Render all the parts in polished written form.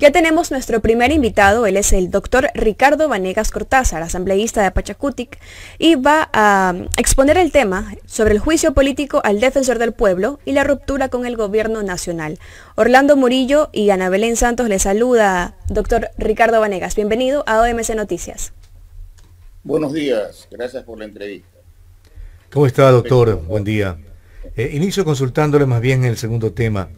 Ya tenemos nuestro primer invitado, él es el doctor Ricardo Vanegas Cortázar, asambleísta de Pachacutic, y va a exponer el tema sobre el juicio político al defensor del pueblo y la ruptura con el gobierno nacional. Orlando Murillo y Ana Belén Santos le saluda, doctor Ricardo Vanegas. Bienvenido a OMC Noticias. Buenos días, gracias por la entrevista. ¿Cómo está, doctor? Buen día. Inicio consultándole más bien el segundo tema.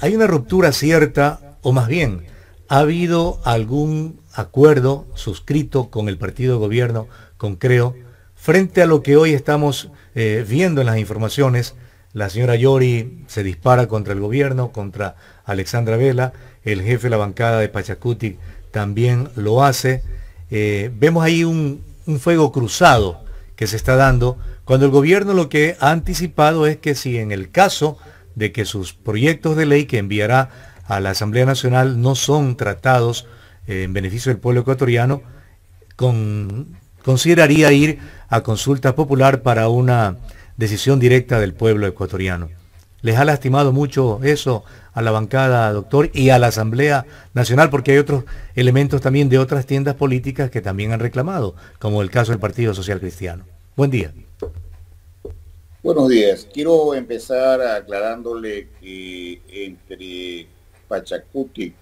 ¿Hay una ruptura cierta, o más bien, ha habido algún acuerdo suscrito con el partido de gobierno, con Creo, frente a lo que hoy estamos viendo en las informaciones? La señora Yori se dispara contra el gobierno, contra Alexandra Vela, el jefe de la bancada de Pachacutic también lo hace. Vemos ahí un fuego cruzado que se está dando, cuando el gobierno lo que ha anticipado es que si en el caso de que sus proyectos de ley que enviará a la Asamblea Nacional no son tratados en beneficio del pueblo ecuatoriano, consideraría ir a consulta popular para una decisión directa del pueblo ecuatoriano. ¿Les ha lastimado mucho eso a la bancada, doctor, y a la Asamblea Nacional? Porque hay otros elementos también de otras tiendas políticas que también han reclamado, como el caso del Partido Social Cristiano. Buen día. Buenos días. Quiero empezar aclarándole que entre Pachacutic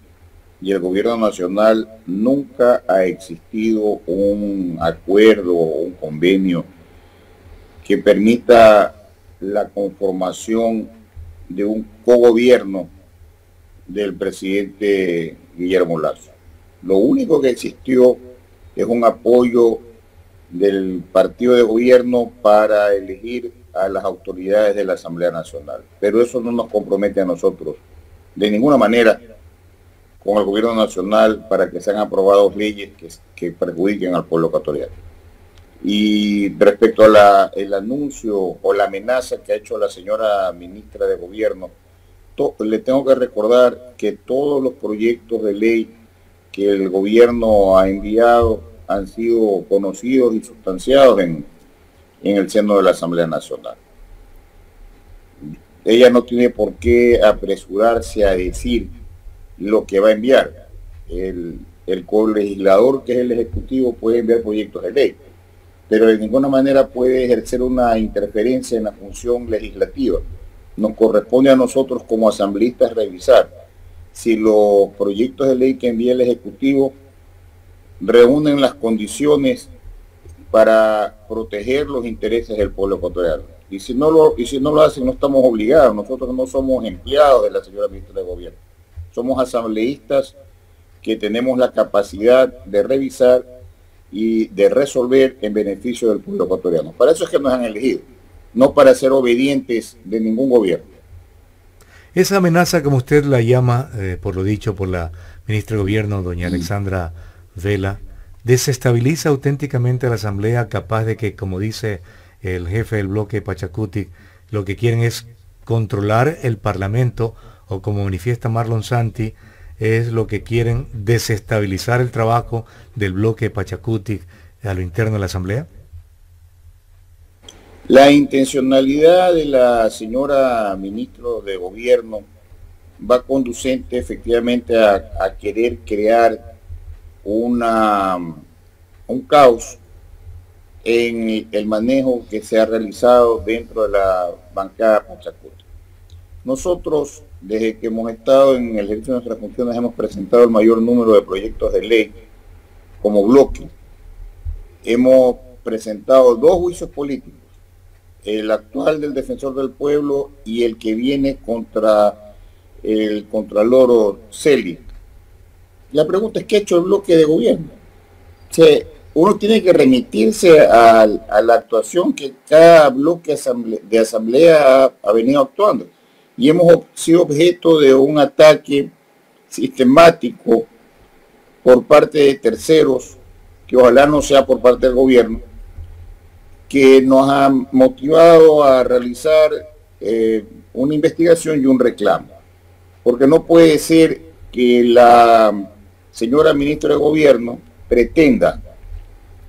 y el gobierno nacional nunca ha existido un acuerdo o un convenio que permita la conformación de un cogobierno del presidente Guillermo Lasso. Lo único que existió es un apoyo del partido de gobierno para elegir a las autoridades de la Asamblea Nacional. Pero eso no nos compromete a nosotros de ninguna manera con el gobierno nacional para que sean aprobadas leyes que perjudiquen al pueblo ecuatoriano. Y respecto a el anuncio o la amenaza que ha hecho la señora ministra de Gobierno, le tengo que recordar que todos los proyectos de ley que el gobierno ha enviado han sido conocidos y sustanciados en el seno de la Asamblea Nacional. Ella no tiene por qué apresurarse a decir lo que va a enviar. El colegislador, que es el Ejecutivo, puede enviar proyectos de ley, pero de ninguna manera puede ejercer una interferencia en la función legislativa. Nos corresponde a nosotros como asambleístas revisar si los proyectos de ley que envía el Ejecutivo reúnen las condiciones para proteger los intereses del pueblo ecuatoriano. Y si no lo hacen, no estamos obligados. Nosotros no somos empleados de la señora ministra de Gobierno. Somos asambleístas que tenemos la capacidad de revisar y de resolver en beneficio del pueblo ecuatoriano. Para eso es que nos han elegido, no para ser obedientes de ningún gobierno. Esa amenaza, como usted la llama, por lo dicho por la ministra de Gobierno, doña Alexandra Vela, desestabiliza auténticamente a la Asamblea, capaz de que, como dice el jefe del bloque Pachacutic, lo que quieren es controlar el Parlamento, o como manifiesta Marlon Santi, es lo que quieren desestabilizar el trabajo del bloque Pachacutic a lo interno de la Asamblea? La intencionalidad de la señora ministra de Gobierno va conducente efectivamente a querer crear un caos en el manejo que se ha realizado dentro de la bancada Pachacutic. Nosotros, desde que hemos estado en el ejercicio de nuestras funciones, hemos presentado el mayor número de proyectos de ley como bloque. Hemos presentado 2 juicios políticos, el actual del defensor del pueblo y el que viene contra el contralor Celi. La pregunta es: ¿qué ha hecho el bloque de gobierno? Uno tiene que remitirse a la actuación que cada bloque de asamblea ha venido actuando. Y hemos sido objeto de un ataque sistemático por parte de terceros, que ojalá no sea por parte del gobierno, que nos ha motivado a realizar una investigación y un reclamo. Porque no puede ser que la señora ministra de Gobierno pretenda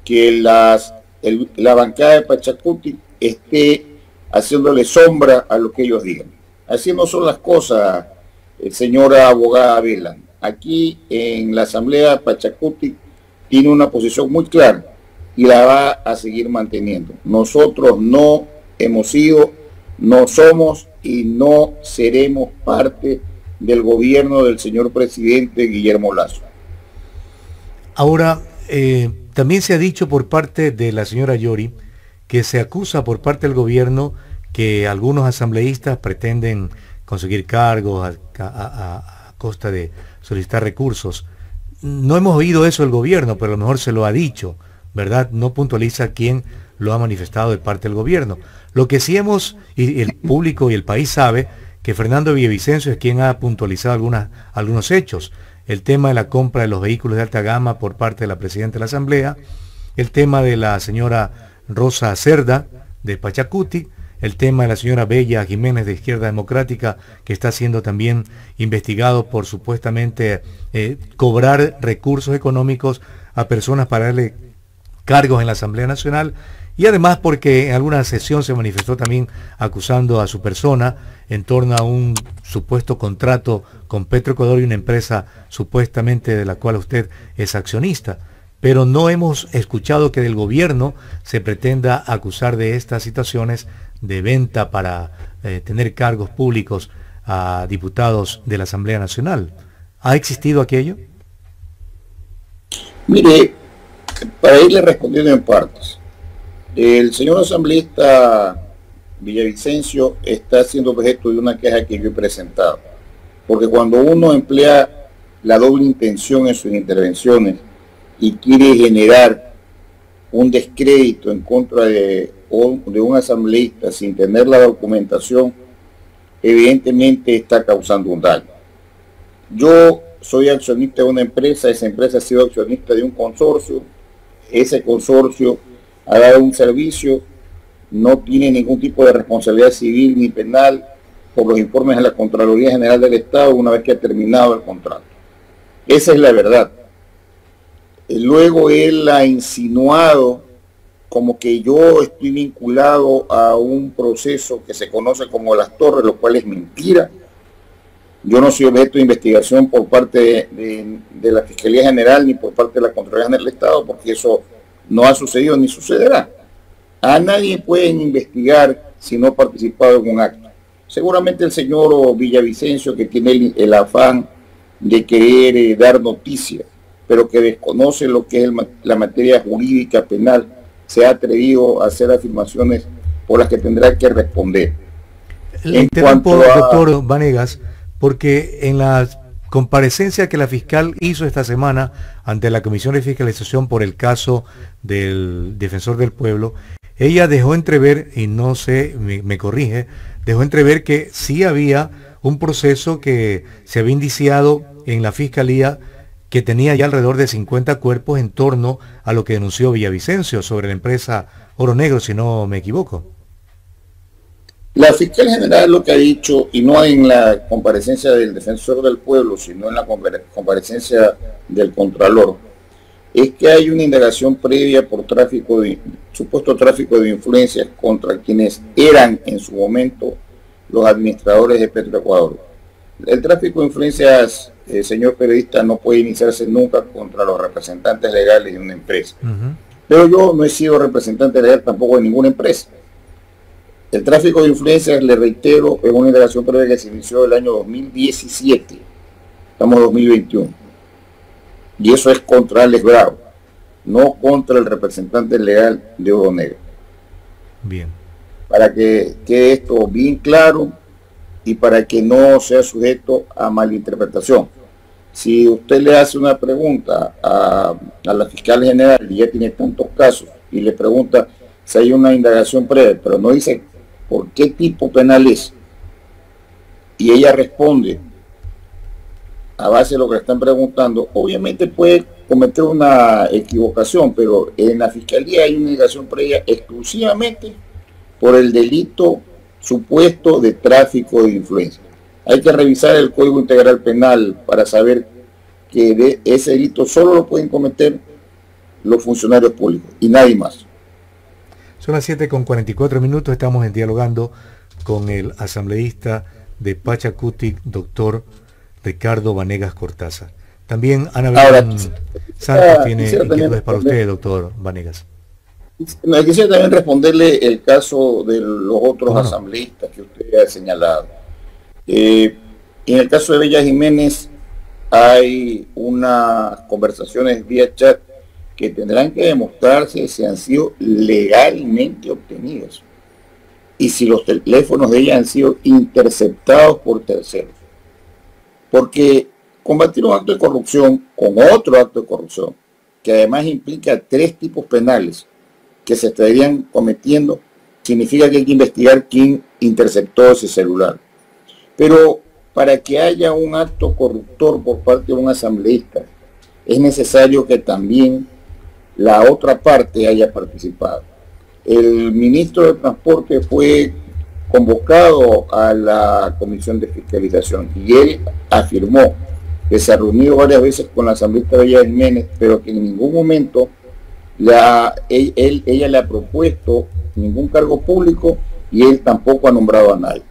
que la bancada de Pachacutic esté haciéndole sombra a lo que ellos digan. Así no son las cosas, señora abogada Vela. aquí en la Asamblea Pachacutic tiene una posición muy clara y la va a seguir manteniendo. Nosotros no hemos sido, no somos y no seremos parte del gobierno del señor presidente Guillermo Lasso. Ahora, también se ha dicho por parte de la señora Yori que se acusa por parte del gobierno que algunos asambleístas pretenden conseguir cargos a costa de solicitar recursos. No hemos oído eso del gobierno, pero a lo mejor se lo ha dicho, ¿verdad? No puntualiza quién lo ha manifestado de parte del gobierno. Lo que sí hemos, y el público y el país sabe, que Fernando Villavicencio es quien ha puntualizado algunos hechos. El tema de la compra de los vehículos de alta gama por parte de la presidenta de la Asamblea, el tema de la señora Rosa Cerda de Pachacutic, el tema de la señora Bella Jiménez de Izquierda Democrática, que está siendo también investigado por supuestamente cobrar recursos económicos a personas para darle cargos en la Asamblea Nacional, y además porque en alguna sesión se manifestó también acusando a su persona en torno a un supuesto contrato con Petroecuador y una empresa supuestamente de la cual usted es accionista. Pero no hemos escuchado que del gobierno se pretenda acusar de estas situaciones de venta para tener cargos públicos a diputados de la Asamblea Nacional. ¿Ha existido aquello? Mire, para irle respondiendo en partes, el señor asambleísta Villavicencio está siendo objeto de una queja que yo he presentado, porque cuando uno emplea la doble intención en sus intervenciones y quiere generar un descrédito en contra de un asambleísta sin tener la documentación, evidentemente está causando un daño. Yo soy accionista de una empresa, esa empresa ha sido accionista de un consorcio, ese consorcio ha dado un servicio, no tiene ningún tipo de responsabilidad civil ni penal por los informes de la Contraloría General del Estado una vez que ha terminado el contrato. Esa es la verdad. Luego él ha insinuado como que yo estoy vinculado a un proceso que se conoce como Las Torres, lo cual es mentira. Yo no soy objeto de investigación por parte de la Fiscalía General ni por parte de la Contraloría General del Estado, porque eso no ha sucedido ni sucederá. A nadie pueden investigar si no ha participado en un acto. Seguramente el señor Villavicencio, que tiene el afán de querer dar noticias, pero que desconoce lo que es la materia jurídica penal, se ha atrevido a hacer afirmaciones por las que tendrá que responder. Le interrumpo, doctor Vanegas, porque en la comparecencia que la fiscal hizo esta semana ante la Comisión de Fiscalización por el caso del Defensor del Pueblo, ella dejó entrever, y no sé, me corrige, dejó entrever que sí había un proceso que se había indiciado en la Fiscalía que tenía ya alrededor de 50 cuerpos en torno a lo que denunció Villavicencio sobre la empresa Oro Negro, si no me equivoco. La fiscal general lo que ha dicho, y no en la comparecencia del Defensor del Pueblo, sino en la comparecencia del Contralor, es que hay una indagación previa por supuesto tráfico de influencias contra quienes eran en su momento los administradores de Petroecuador. El tráfico de influencias, señor periodista, no puede iniciarse nunca contra los representantes legales de una empresa. Pero yo no he sido representante legal tampoco de ninguna empresa. El tráfico de influencias, le reitero, es una indagación previa que se inició el año 2017. Estamos en 2021. Y eso es contra Alex Bravo, no contra el representante legal de Oro Negro. Bien. Para que quede esto bien claro y para que no sea sujeto a malinterpretación. Si usted le hace una pregunta a la fiscal general y ya tiene tantos casos y le pregunta si hay una indagación previa, pero no dice por qué tipo penal es, y ella responde a base de lo que le están preguntando, obviamente puede cometer una equivocación, pero en la fiscalía hay una indagación previa exclusivamente por el delito supuesto de tráfico de influencia. Hay que revisar el Código Integral Penal para saber que ese delito solo lo pueden cometer los funcionarios públicos y nadie más. Son las 7:44, estamos dialogando con el asambleísta de Pachacutic, doctor Ricardo Vanegas Cortázar. También Ana Belén Santos tiene inquietudes para usted, doctor Vanegas. Me quisiera también responderle el caso de los otros asambleístas que usted ha señalado. En el caso de Bella Jiménez hay unas conversaciones vía chat que tendrán que demostrarse si han sido legalmente obtenidas y si los teléfonos de ella han sido interceptados por terceros. Porque combatir un acto de corrupción con otro acto de corrupción, que además implica 3 tipos penales que se estarían cometiendo, significa que hay que investigar quién interceptó ese celular. Pero para que haya un acto corruptor por parte de un asambleísta, es necesario que también la otra parte haya participado. El ministro de Transporte fue convocado a la Comisión de Fiscalización y él afirmó que se ha reunido varias veces con la asambleísta Bella Jiménez, pero que en ningún momento ella le ha propuesto ningún cargo público y él tampoco ha nombrado a nadie.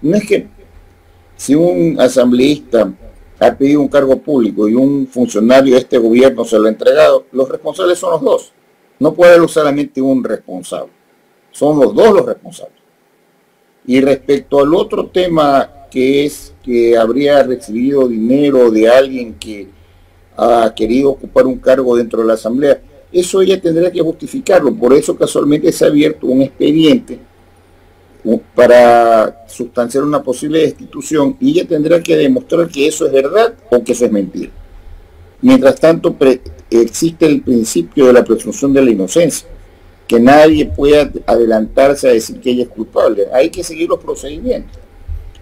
No es que si un asambleísta ha pedido un cargo público y un funcionario de este gobierno se lo ha entregado, los responsables son los dos. No puede haber solamente un responsable. Son los dos los responsables. Y respecto al otro tema, que es que habría recibido dinero de alguien que ha querido ocupar un cargo dentro de la asamblea, eso ella tendrá que justificarlo. Por eso casualmente se ha abierto un expediente para sustanciar una posible destitución y ella tendrá que demostrar que eso es verdad o que eso es mentira. Mientras tanto, existe el principio de la presunción de la inocencia, que nadie pueda adelantarse a decir que ella es culpable. Hay que seguir los procedimientos.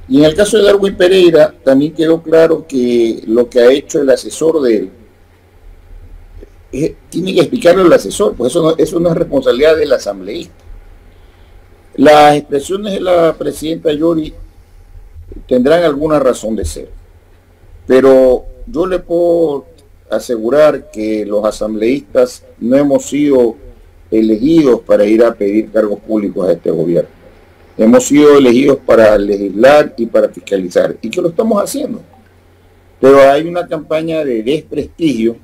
Y en el caso de Darwin Pereira, también quedó claro que lo que ha hecho el asesor de él, tiene que explicarlo el asesor, pues eso no es responsabilidad del asambleísta. Las expresiones de la presidenta Yori tendrán alguna razón de ser, pero yo le puedo asegurar que los asambleístas no hemos sido elegidos para ir a pedir cargos públicos a este gobierno. Hemos sido elegidos para legislar y para fiscalizar, y que lo estamos haciendo. Pero hay una campaña de desprestigio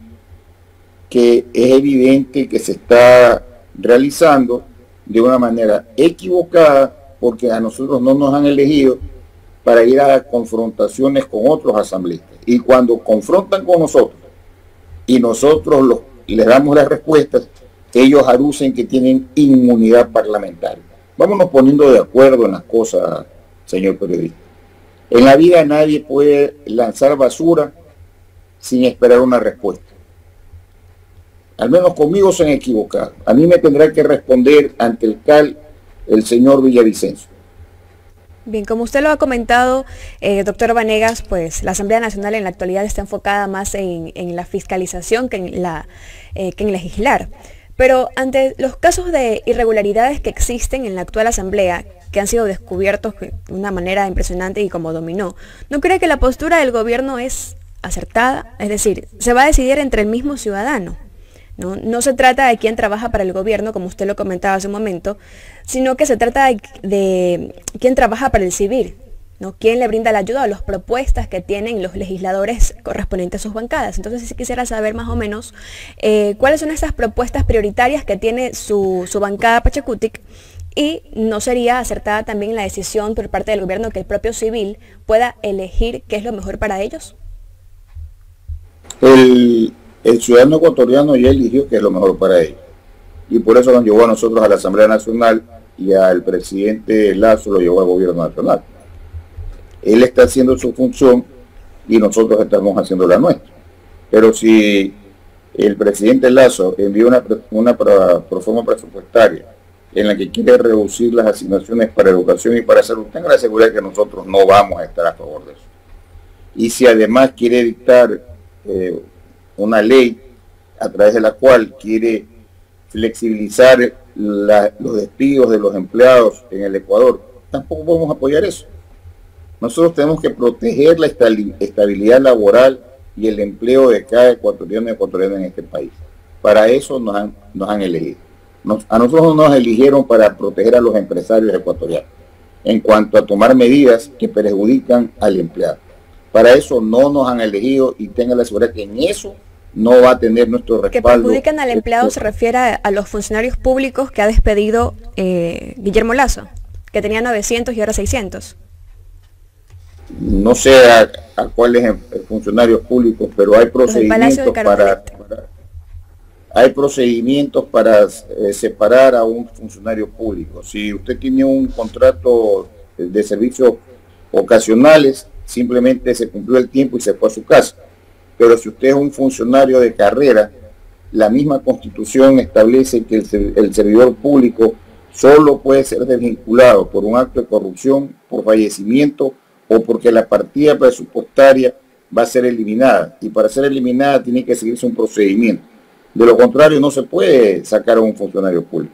que es evidente que se está realizando de una manera equivocada, porque a nosotros no nos han elegido para ir a confrontaciones con otros asambleístas. Y cuando confrontan con nosotros y nosotros les damos las respuestas, ellos aducen que tienen inmunidad parlamentaria. Vámonos poniendo de acuerdo en las cosas, señor periodista. En la vida nadie puede lanzar basura sin esperar una respuesta. Al menos conmigo se han equivocado. A mí me tendrá que responder ante el CAL el señor Villavicencio. Bien, como usted lo ha comentado, doctor Vanegas, pues la Asamblea Nacional en la actualidad está enfocada más en la fiscalización que en legislar. Pero ante los casos de irregularidades que existen en la actual Asamblea, que han sido descubiertos de una manera impresionante y como dominó, ¿no cree que la postura del gobierno es acertada? Es decir, se va a decidir entre el mismo ciudadano. No se trata de quién trabaja para el gobierno, como usted lo comentaba hace un momento, sino que se trata de quién trabaja para el civil, ¿no? Quién le brinda la ayuda a las propuestas que tienen los legisladores correspondientes a sus bancadas. Entonces sí quisiera saber más o menos cuáles son esas propuestas prioritarias que tiene su bancada Pachakutik, y no sería acertada también la decisión por parte del gobierno que el propio civil pueda elegir qué es lo mejor para ellos. El ciudadano ecuatoriano ya eligió que es lo mejor para ellos. Y por eso nos llevó a nosotros a la Asamblea Nacional y al presidente Lazo lo llevó al gobierno nacional. Él está haciendo su función y nosotros estamos haciendo la nuestra. Pero si el presidente Lazo envió una proforma presupuestaria en la que quiere reducir las asignaciones para educación y para salud, tenga la seguridad que nosotros no vamos a estar a favor de eso. Y si además quiere dictar una ley a través de la cual quiere flexibilizar los despidos de los empleados en el Ecuador, tampoco podemos apoyar eso. Nosotros tenemos que proteger la estabilidad laboral y el empleo de cada ecuatoriano y ecuatoriana en este país. Para eso nos han elegido. A nosotros nos eligieron para proteger a los empresarios ecuatorianos en cuanto a tomar medidas que perjudican al empleado. Para eso no nos han elegido y tengan la seguridad que en eso no va a tener nuestro respaldo. Que perjudican al empleado se refiere a los funcionarios públicos que ha despedido Guillermo Lasso, que tenía 900 y ahora 600. No sé a cuáles funcionarios públicos, pero hay procedimientos para separar a un funcionario público. Si usted tiene un contrato de servicios ocasionales, simplemente se cumplió el tiempo y se fue a su casa. Pero si usted es un funcionario de carrera, la misma Constitución establece que el servidor público solo puede ser desvinculado por un acto de corrupción, por fallecimiento o porque la partida presupuestaria va a ser eliminada. Y para ser eliminada tiene que seguirse un procedimiento. De lo contrario, no se puede sacar a un funcionario público.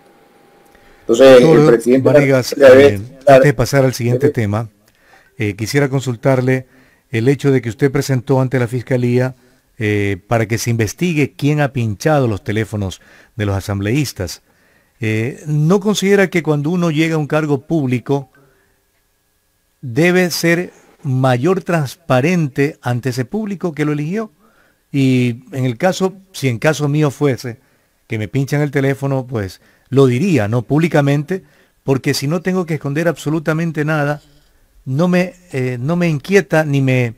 Entonces, doctor el presidente Vanegas, antes de pasar al siguiente tema, quisiera consultarle el hecho de que usted presentó ante la Fiscalía para que se investigue quién ha pinchado los teléfonos de los asambleístas. ¿No considera que cuando uno llega a un cargo público debe ser mayor transparente ante ese público que lo eligió? Y en el caso, si en caso mío fuese que me pinchan el teléfono, pues lo diría, no públicamente, porque si no tengo que esconder absolutamente nada, no me inquieta ni me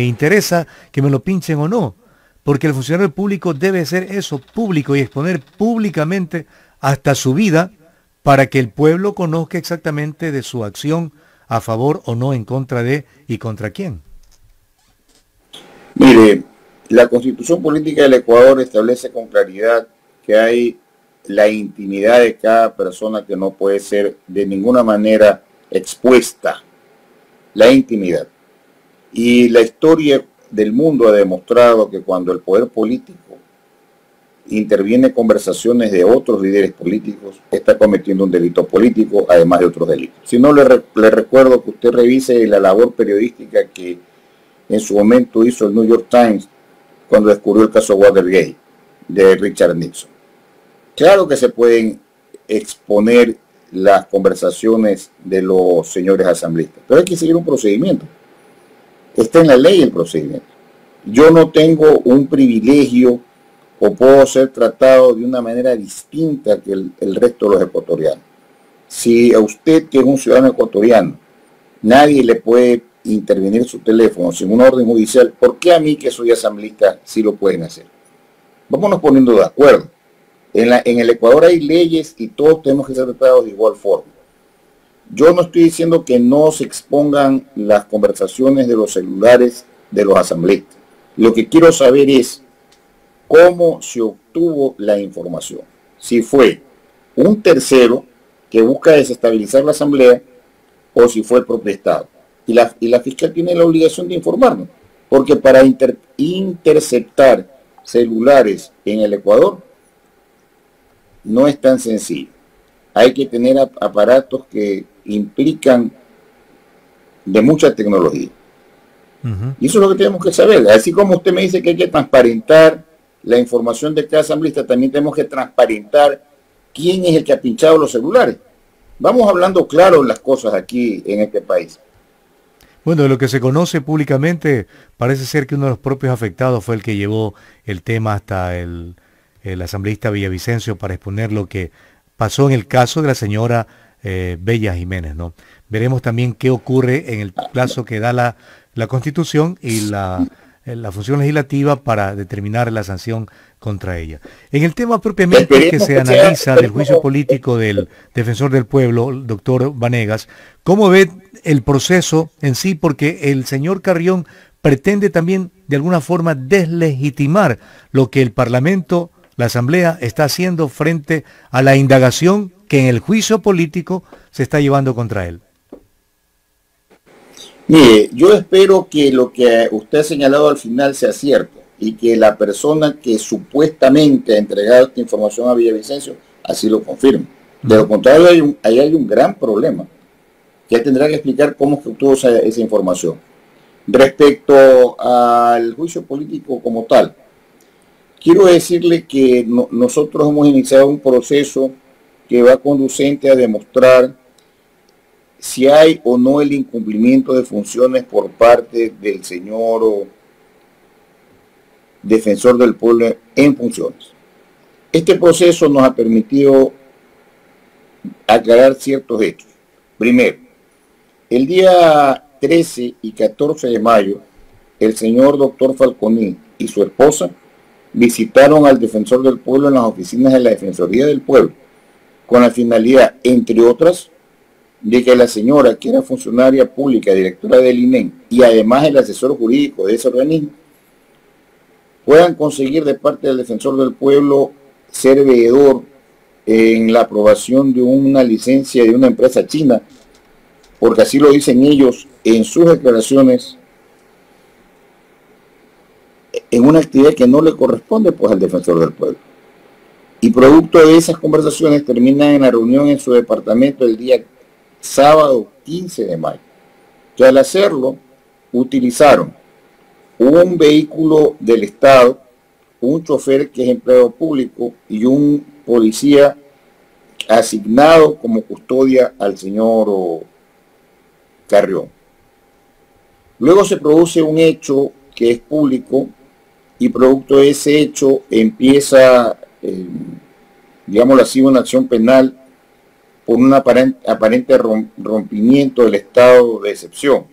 interesa que me lo pinchen o no, porque el funcionario público debe ser eso, público, y exponer públicamente hasta su vida para que el pueblo conozca exactamente de su acción a favor o no, en contra de y contra quién. Mire, la Constitución Política del Ecuador establece con claridad que hay la intimidad de cada persona que no puede ser de ninguna manera expuesta, la intimidad. Y la historia del mundo ha demostrado que cuando el poder político interviene en conversaciones de otros líderes políticos, está cometiendo un delito político, además de otros delitos. Si no, le recuerdo que usted revise la labor periodística que en su momento hizo el New York Times cuando descubrió el caso Watergate de Richard Nixon. Claro que se pueden exponer las conversaciones de los señores asambleístas, pero hay que seguir un procedimiento. Está en la ley el procedimiento. Yo no tengo un privilegio o puedo ser tratado de una manera distinta que el resto de los ecuatorianos. Si a usted, que es un ciudadano ecuatoriano, nadie le puede intervenir su teléfono sin una orden judicial, ¿por qué a mí, que soy asambleísta, sí lo pueden hacer? Vámonos poniendo de acuerdo. En el Ecuador hay leyes y todos tenemos que ser tratados de igual forma. Yo no estoy diciendo que no se expongan las conversaciones de los celulares de los asambleístas. Lo que quiero saber es cómo se obtuvo la información. Si fue un tercero que busca desestabilizar la asamblea o si fue el propio Estado. Y la fiscal tiene la obligación de informarnos, porque para interceptar celulares en el Ecuador no es tan sencillo. Hay que tener aparatos que implican de mucha tecnología. Y eso es lo que tenemos que saber. Así como usted me dice que hay que transparentar la información de cada asambleísta, también tenemos que transparentar quién es el que ha pinchado los celulares. Vamos hablando claro las cosas aquí en este país. Bueno, de lo que se conoce públicamente, parece ser que uno de los propios afectados fue el que llevó el tema hasta el asambleísta Villavicencio para exponer lo que pasó en el caso de la señora Bella Jiménez, ¿no? Veremos también qué ocurre en el plazo que da la Constitución y la función legislativa para determinar la sanción contra ella. En el tema propiamente que se analiza del juicio político del defensor del pueblo, el doctor Vanegas, ¿cómo ve el proceso en sí? Porque el señor Carrión pretende también de alguna forma deslegitimar lo que el Parlamento, la Asamblea, está haciendo frente a la indagación que en el juicio político se está llevando contra él. Mire, yo espero que lo que usted ha señalado al final sea cierto y que la persona que supuestamente ha entregado esta información a Villavicencio así lo confirme. De lo contrario, ahí hay un gran problema, que él tendrá que explicar cómo se obtuvo esa información. Respecto al juicio político como tal, quiero decirle que nosotros hemos iniciado un proceso que va conducente a demostrar si hay o no el incumplimiento de funciones por parte del señor defensor del pueblo en funciones. Este proceso nos ha permitido aclarar ciertos hechos. Primero, el día 13 y 14 de mayo, el señor doctor Falconi y su esposa visitaron al defensor del pueblo en las oficinas de la Defensoría del Pueblo, con la finalidad, entre otras, de que la señora, que era funcionaria pública, directora del INEM, y además el asesor jurídico de ese organismo, puedan conseguir de parte del defensor del pueblo ser veedor en la aprobación de una licencia de una empresa china, porque así lo dicen ellos en sus declaraciones, en una actividad que no le corresponde pues al defensor del pueblo. Y producto de esas conversaciones terminan en la reunión en su departamento el día sábado 15 de mayo. Que al hacerlo utilizaron un vehículo del Estado, un chofer que es empleado público y un policía asignado como custodia al señor Carrión. Luego se produce un hecho que es público y producto de ese hecho empieza, digámoslo así, una acción penal por un aparente rompimiento del estado de excepción.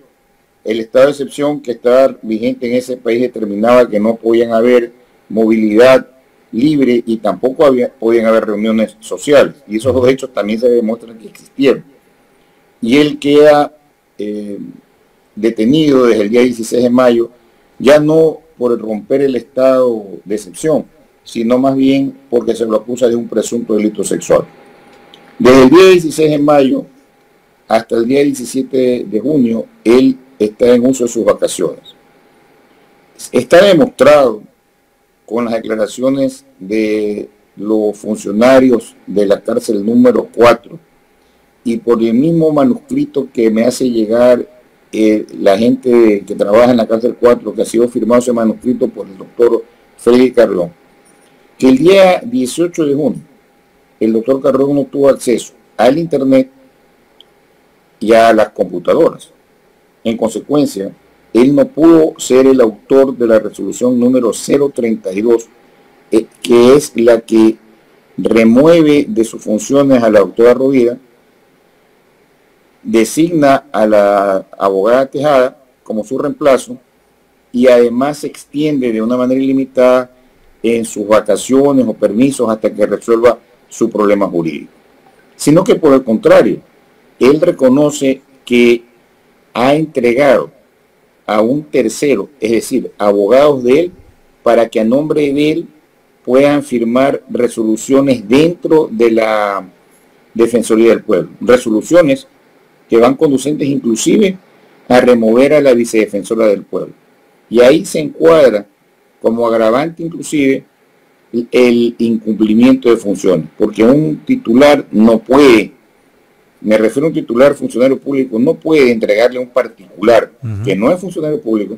El estado de excepción que estaba vigente en ese país determinaba que no podían haber movilidad libre y tampoco podían haber reuniones sociales. Y esos dos hechos también se demuestran que existieron. Y él queda detenido desde el día 16 de mayo, ya no por el romper el estado de excepción, sino más bien porque se lo acusa de un presunto delito sexual. Desde el día 16 de mayo hasta el día 17 de junio, él está en uso de sus vacaciones. Está demostrado con las declaraciones de los funcionarios de la cárcel número 4 y por el mismo manuscrito que me hace llegar la gente que trabaja en la cárcel 4, que ha sido firmado ese manuscrito por el doctor Freddy Carrión, que el día 18 de junio el doctor Carrión no tuvo acceso al internet y a las computadoras. En consecuencia, él no pudo ser el autor de la resolución número 032, que es la que remueve de sus funciones a la doctora Rovira, designa a la abogada Tejada como su reemplazo y además se extiende de una manera ilimitada en sus vacaciones o permisos hasta que resuelva su problema jurídico. Sino que por el contrario, él reconoce que ha entregado a un tercero, es decir, abogados de él, para que a nombre de él puedan firmar resoluciones dentro de la Defensoría del Pueblo. Resoluciones que van conducentes inclusive a remover a la vicedefensora del pueblo. Y ahí se encuadra como agravante inclusive el incumplimiento de funciones, porque un titular no puede, me refiero a un titular funcionario público, no puede entregarle a un particular que no es funcionario público,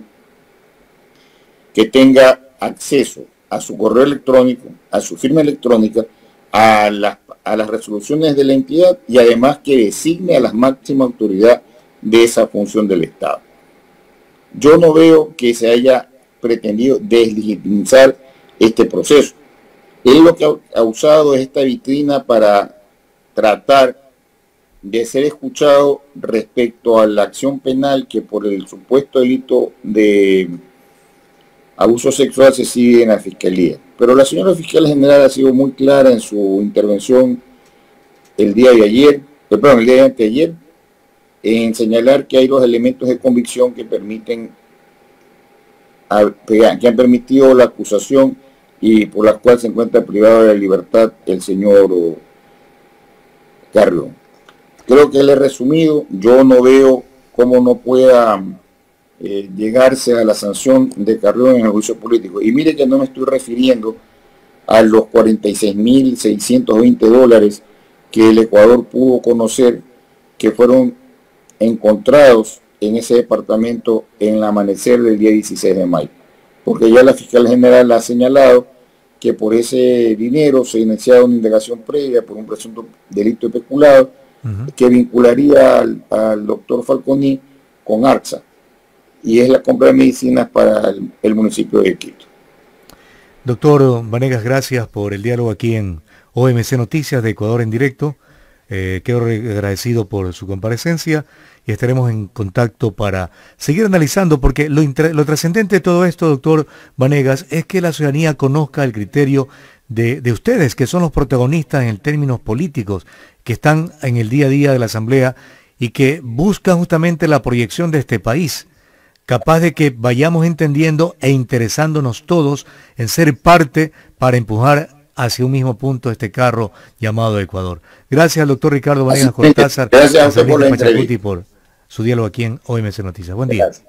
que tenga acceso a su correo electrónico, a su firma electrónica, a las resoluciones de la entidad y además que designe a la máxima autoridad de esa función del Estado. Yo no veo que se haya pretendido deslegitimizar este proceso. Él lo que ha usado es esta vitrina para tratar de ser escuchado respecto a la acción penal que por el supuesto delito de abuso sexual se sigue en la Fiscalía. Pero la señora Fiscal General ha sido muy clara en su intervención el día de anteayer, en señalar que hay dos elementos de convicción que han permitido la acusación y por la cual se encuentra privado de la libertad el señor Carrión. Creo que él es resumido, yo no veo cómo no pueda llegarse a la sanción de Carrión en el juicio político. Y mire que no me estoy refiriendo a los $46.620 que el Ecuador pudo conocer que fueron encontrados en ese departamento en el amanecer del día 16 de mayo. Porque ya la fiscal general ha señalado que por ese dinero se ha iniciado una indagación previa por un presunto delito de peculado que vincularía al doctor Falconi con ARTSA, y es la compra de medicinas para el municipio de Quito. Doctor Vanegas, gracias por el diálogo aquí en OMC Noticias de Ecuador en directo. Quedo agradecido por su comparecencia y estaremos en contacto para seguir analizando, porque lo trascendente de todo esto, doctor Vanegas, es que la ciudadanía conozca el criterio de ustedes, que son los protagonistas en términos políticos, que están en el día a día de la Asamblea y que buscan justamente la proyección de este país, capaz de que vayamos entendiendo e interesándonos todos en ser parte para empujar hacia un mismo punto este carro llamado Ecuador. Gracias al doctor Ricardo Vanegas Cortázar, gracias a usted por la entrevista y por su diálogo aquí en OMC Noticias. Buen día. Gracias.